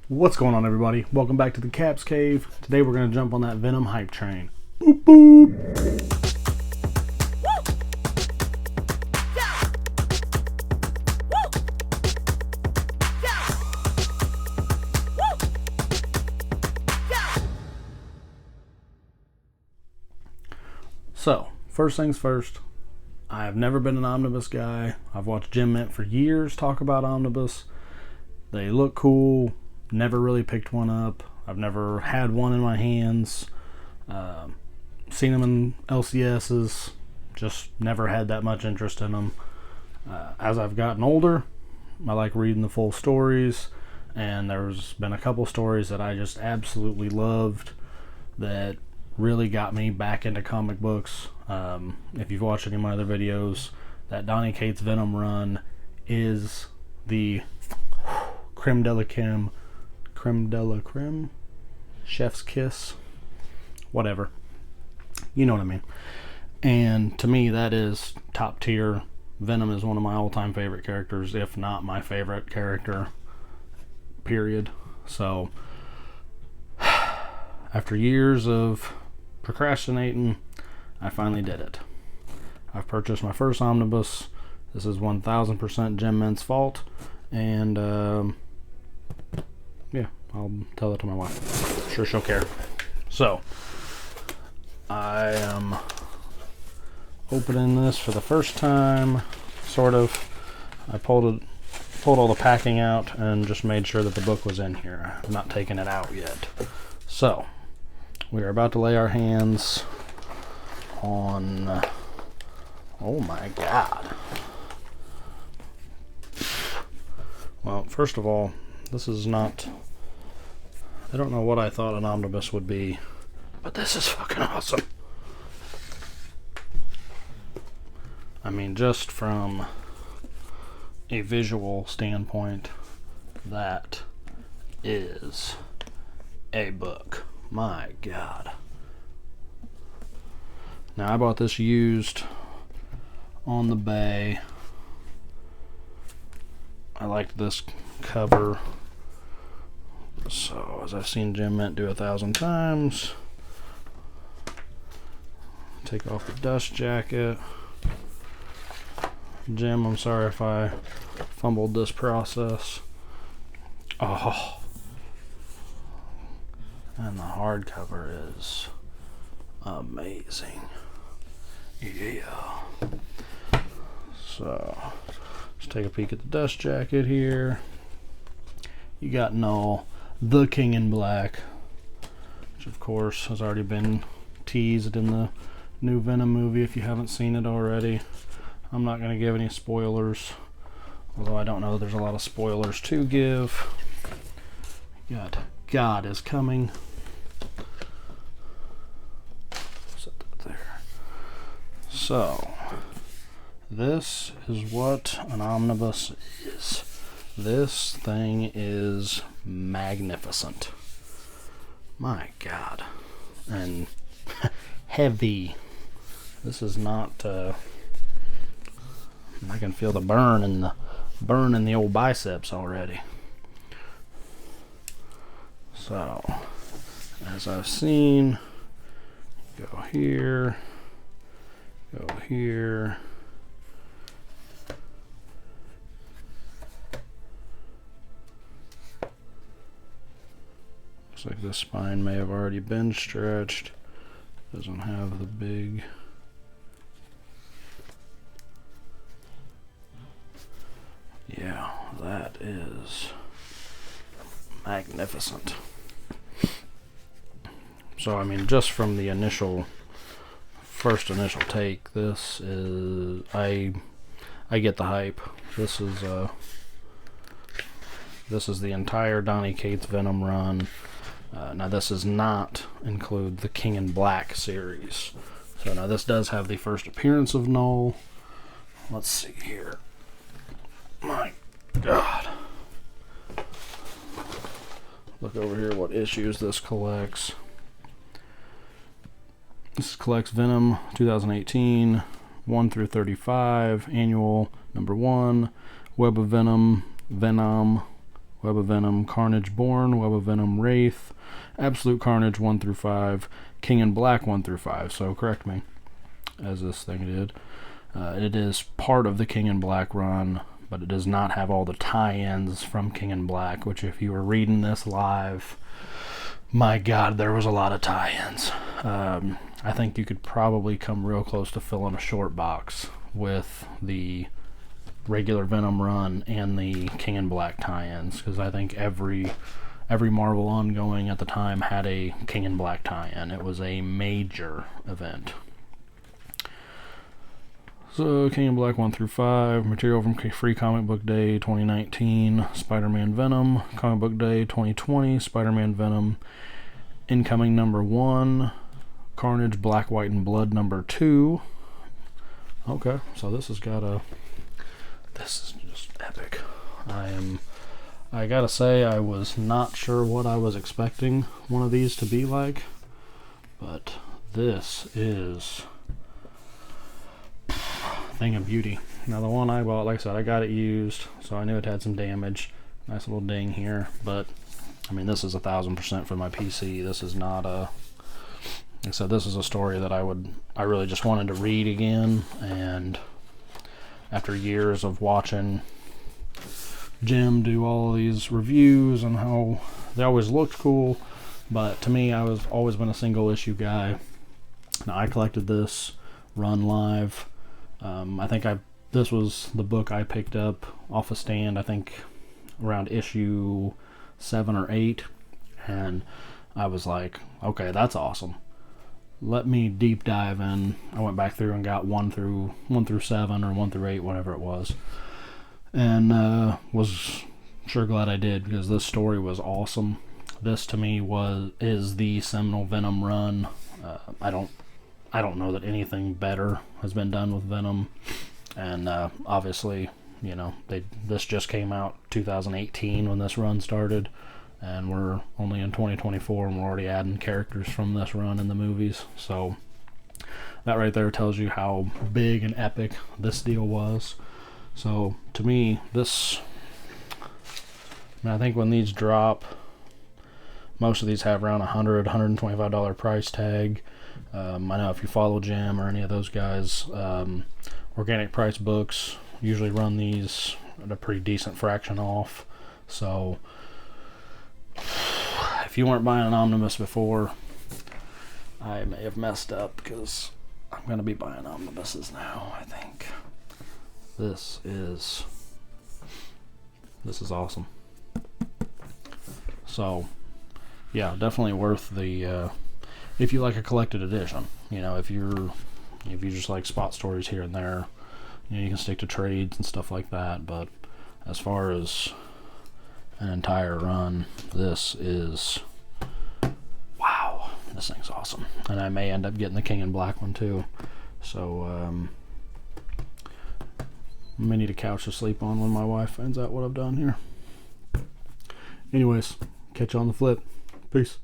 What's going on, everybody? Welcome back to the Caps Cave. Today we're going to jump on that Venom hype train. Boop boop! So, first things first, I have never been an omnibus guy. I've watched Jim Mint for years talk about omnibus. They look cool. Never really picked one up. I've never had one in my hands. Seen them in LCSs. Just never had that much interest in them. As I've gotten older, I like reading the full stories. And there's been a couple stories that I just absolutely loved that really got me back into comic books. If you've watched any of my other videos, that Donny Cates Venom run is the creme de la creme, chef's kiss, whatever. You know what I mean. And to me, that is top tier. Venom is one of my all-time favorite characters, if not my favorite character, period. So, after years of procrastinating, I finally did it. I've purchased my first omnibus. This is 1000% Jim Mint's fault, and yeah, I'll tell it to my wife. Sure, she'll care. So, I am opening this for the first time, sort of. I pulled all the packing out and just made sure that the book was in here. I've not taken it out yet. So, we are about to lay our hands on, oh my god. Well, first of all, this is not, I don't know what I thought an omnibus would be, but this is fucking awesome. I mean, just from a visual standpoint, that is a book. My god. Now, I bought this used on the Bay. I liked this cover. So, as I've seen Jim Mint do 1,000 times, take off the dust jacket. Jim, I'm sorry if I fumbled this process. Oh. And the hardcover is amazing. Yeah. So, let's take a peek at the dust jacket here. You got Null, the King in Black, which of course has already been teased in the new Venom movie if you haven't seen it already. I'm not going to give any spoilers, although I don't know there's a lot of spoilers to give. You got God is Coming. Set that there. So, this is what an omnibus is. This thing is magnificent. My god. And heavy. This is not, I can feel the burn in the old biceps already. So, as I've seen, go here, go here. Looks like this spine may have already been stretched. Doesn't have the big. Yeah, that is magnificent. So, I mean, just from the first initial take, this is, I get the hype. This is the entire Donny Cates Venom run. Now, this does not include the King in Black series. So, now this does have the first appearance of Null. Let's see here. My god. Look over here what issues this collects. This collects Venom 2018, 1 through 35, annual number 1, Web of Venom, Venom, Web of Venom, Carnage Born, Web of Venom, Wraith, Absolute Carnage 1 through 5, King in Black 1 through 5. So correct me, as this thing did. It is part of the King in Black run, but it does not have all the tie-ins from King in Black, which if you were reading this live, my God, there was a lot of tie-ins. I think you could probably come real close to filling a short box with the regular Venom run and the King in Black tie-ins, because I think every Marvel ongoing at the time had a King in Black tie-in. It was a major event. So King in Black 1 through 5, material from Free Comic Book Day 2019, Spider-Man Venom, Comic Book Day 2020, Spider-Man Venom, incoming number 1, Carnage Black, White, and Blood number 2. Okay, so this is just epic. I gotta say, I was not sure what I was expecting one of these to be like, but this is a thing of beauty. Now the one I bought, like I said, I got it used, so I knew it had some damage. Nice little ding here, but I mean, this is 1000% for my PC. This is not a, like I said, this is a story that I really just wanted to read again, and after years of watching Jim do all of these reviews and how they always looked cool, but to me, I was always been a single issue guy. Now I collected this run live. I think this was the book I picked up off a stand, I think around issue 7 or 8, and I was like, okay, that's awesome. Let me deep dive in. I went back through and got 1 through 7 or 1 through 8, whatever it was, and was sure glad I did, because this story was awesome. This to me is the seminal Venom run. I don't know that anything better has been done with Venom, and obviously, you know, this just came out 2018 when this run started, and we're only in 2024 and we're already adding characters from this run in the movies. So that right there tells you how big and epic this deal was. So to me, I think when these drop, most of these have around $125 price tag. I know if you follow Jim or any of those guys, organic price books usually run these at a pretty decent fraction off. So if you weren't buying an omnibus before, I may have messed up, because I'm going to be buying omnibuses now, I think. This is awesome. So yeah, definitely worth the if you like a collected edition. You know, if you just like spot stories here and there, you know, you can stick to trades and stuff like that, but as far as an entire run, this is, wow, this thing's awesome. And I may end up getting the King in Black one too, so I may need a couch to sleep on when my wife finds out what I've done here. Anyways, catch you on the flip. Peace.